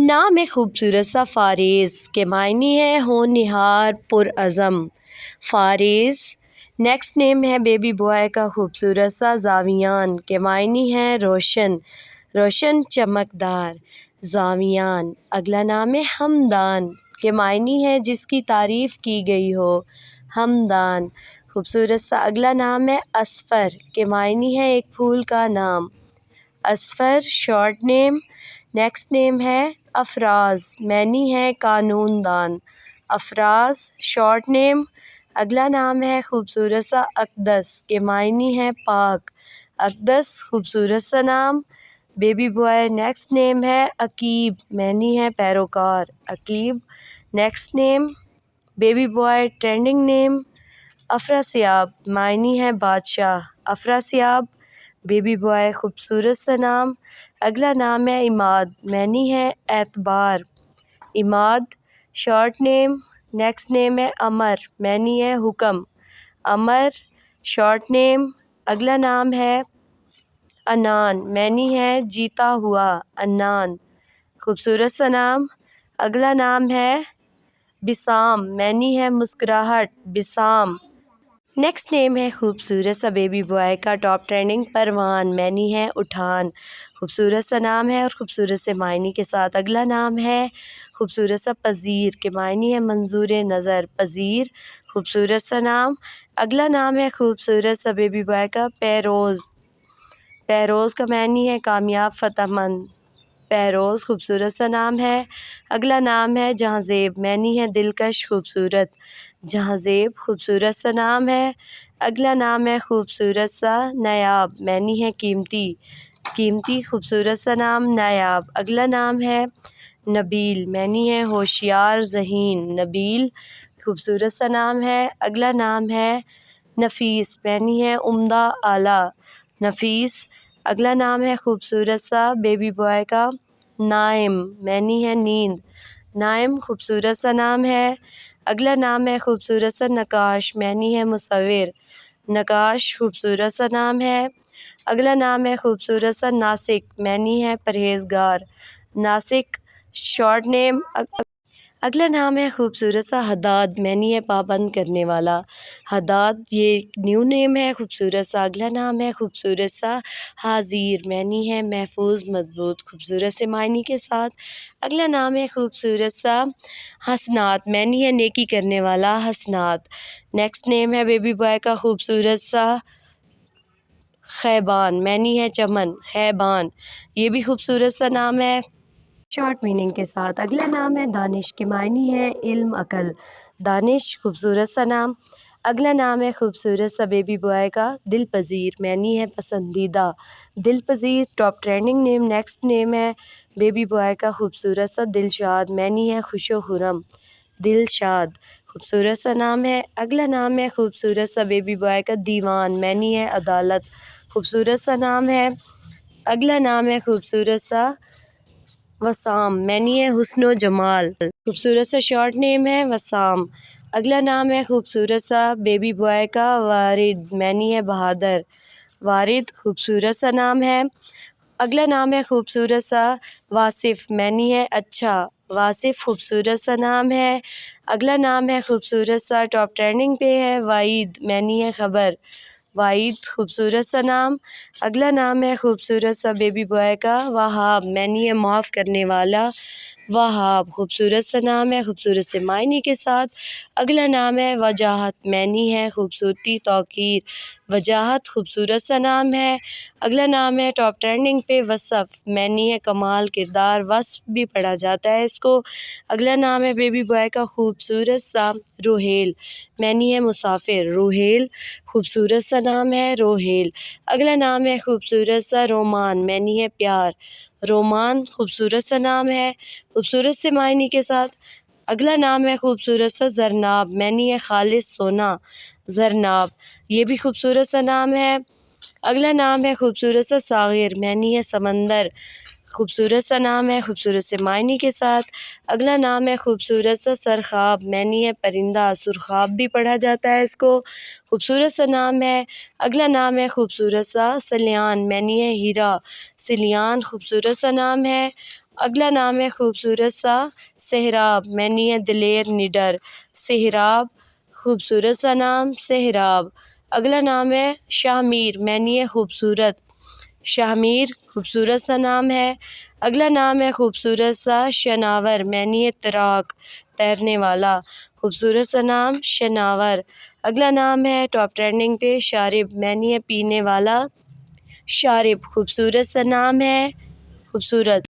نام ہے خوبصورت سا فاریز کے معنی ہے ہونہار پرعزم فاریز۔ نیکسٹ نیم ہے بیبی بوائے کا خوبصورت سا زاویان کے معنی ہے روشن روشن چمکدار زاویان۔ اگلا نام ہے ہمدان کے معنی ہے جس کی تعریف کی گئی ہو ہمدان خوبصورت سا۔ اگلا نام ہے اصفر کے معنی ہے ایک پھول کا نام اصفر شارٹ نیم۔ نیکسٹ نیم ہے افراز معنی ہے قانون دان افراز شارٹ نیم۔ اگلا نام ہے خوبصورت سا اقدس کے معنی ہے پاک اقدس خوبصورت سا نام بیبی بوائے۔ نیکسٹ نیم ہے عقیب معنی ہے پیروکار عقیب۔ نیکسٹ نیم بیبی بوائے ٹرینڈنگ نیم افراسیاب معنی ہے بادشاہ افراسیاب بیبی بوائے خوبصورت سا نام۔ اگلا نام ہے عماد معنی ہے اعتبار عماد شارٹ نیم۔ نیکسٹ نیم ہے امر معنی ہے حکم امر شارٹ نیم۔ اگلا نام ہے عنان معنی ہے جیتا ہوا عنان خوبصورت سا نام۔ اگلا نام ہے بسام معنی ہے مسکراہٹ بسام۔ نیکسٹ نیم ہے خوبصورت سا بیبی بوائے کا ٹاپ ٹرینڈنگ پروان معنی ہے اٹھان خوبصورت سا نام ہے اور خوبصورت سے معنی کے ساتھ۔ اگلا نام ہے خوبصورت سا پذیر کے معنی ہے منظور نظر پذیر خوبصورت سا نام۔ اگلا نام ہے خوبصورت سا بیبی بوائے کا پیروز پیروز کا معنی ہے کامیاب فتح مند پیروز خوبصورت سا نام ہے۔ اگلا نام ہے جہاں-زیب معنی ہے دلکش خوبصورت جہاں-زیب خوبصورت سا نام ہے۔ اگلا نام ہے خوبصورت سا نایاب معنی ہے قیمتی قیمتی خوبصورت سا نام نایاب۔ اگلا نام ہے نبیل معنی ہے ہوشیار ذہین نبیل خوبصورت سا نام ہے۔ اگلا نام ہے نفیس معنی ہے عمدہ اعلیٰ نفیس۔ اگلا نام ہے خوبصورت سا بیبی بوائے کا نائم معنی ہے نیند نائم خوبصورت سا نام ہے۔ اگلا نام ہے خوبصورت سا نقاش معنی ہے مصور نقاش خوبصورت سا نام ہے۔ اگلا نام ہے خوبصورت سا ناسک معنی ہے پرہیزگار ناسک شارٹ نیم۔ اگلا نام ہے خوبصورت سا حداد معنی ہے پابند کرنے والا حداد یہ ایک نیو نیم ہے خوبصورت سا۔ اگلا نام ہے خوبصورت سا حاضیر معنی ہے محفوظ مضبوط خوبصورت سے معنی کے ساتھ۔ اگلا نام ہے خوبصورت سا حسنات معنی ہے نیکی کرنے والا حسنات۔ نیکسٹ نیم ہے بیبی بوائے کا خوبصورت سا خیبان معنی ہے چمن خیبان یہ بھی خوبصورت سا نام ہے شارٹ میننگ کے ساتھ۔ اگلا نام ہے دانش کے معنی ہے علم عقل دانش خوبصورت سا نام۔ اگلا نام ہے خوبصورت سا بیبی بوائے کا دل پذیر معنی ہے پسندیدہ دل پذیر ٹاپ ٹرینڈنگ نیم۔ نیکسٹ نیم ہے بیبی بوائے کا خوبصورت سا دلشاد معنی ہے خوش و خرم دلشاد خوبصورت سا نام ہے۔ اگلا نام ہے خوبصورت سا بیبی بوائے کا دیوان معنی ہے عدالت خوبصورت سا نام ہے۔ اگلا نام ہے خوبصورت سا وسام معنی ہے حسن و جمال خوبصورت سا شارٹ نیم ہے وسام۔ اگلا نام ہے خوبصورت سا بیبی بوائے کا وارد معنی ہے بہادر وارد خوبصورت سا نام ہے۔ اگلا نام ہے خوبصورت سا واصف معنی ہے اچھا واصف خوبصورت سا نام ہے۔ اگلا نام ہے خوبصورت سا ٹاپ ٹرینڈنگ پہ ہے وعید معنی ہے خبر وعید خوبصورت سا نام۔ اگلا نام ہے خوبصورت سا بیبی بوائے کا وہاب معنی ہے معاف کرنے والا وہاب خوبصورت سا نام ہے خوبصورت سے معنی کے ساتھ۔ اگلا نام ہے وجاہت معنی ہے خوبصورتی توقیر وجاہت خوبصورت سا نام ہے۔ اگلا نام ہے ٹاپ ٹرینڈنگ پہ وصف معنی ہے کمال کردار وصف بھی پڑھا جاتا ہے اس کو۔ اگلا نام ہے بیبی بوائے کا خوبصورت سا روحیل معنی ہے مسافر روحیل خوبصورت سا نام ہے روحیل۔ اگلا نام ہے خوبصورت سا رومان معنی ہے پیار رومان خوبصورت سا نام ہے خوبصورت سے معنی کے ساتھ۔ اگلا نام ہے خوبصورت سا زرناب معنی ہے خالص سونا زرناب یہ بھی خوبصورت سا نام ہے۔ اگلا نام ہے خوبصورت سا ساغر معنی ہے سمندر خوبصورت سا نام ہے خوبصورت سے معنی کے ساتھ۔ اگلا نام ہے خوبصورت سا سرخاب معنی ہے پرندہ سرخاب بھی پڑھا جاتا ہے اس کو خوبصورت سا نام ہے۔ اگلا نام ہے خوبصورت سا سلیان معنی ہے ہیرا سلیان خوبصورت سا نام ہے۔ اگلا نام ہے خوبصورت سا سہراب، معنی ہے دلیر نڈر، سہراب خوبصورت سا نام سہراب۔ اگلا نام ہے شاہ میر، معنی ہے خوبصورت، شاہ میر خوبصورت سا نام ہے۔ اگلا نام ہے خوبصورت سا شناور، معنی ہے تیراک تیرنے والا، خوبصورت سا نام شناور۔ اگلا نام ہے ٹاپ ٹرینڈنگ پہ شارب، معنی ہے پینے والا، شارب خوبصورت سا نام ہے خوبصورت۔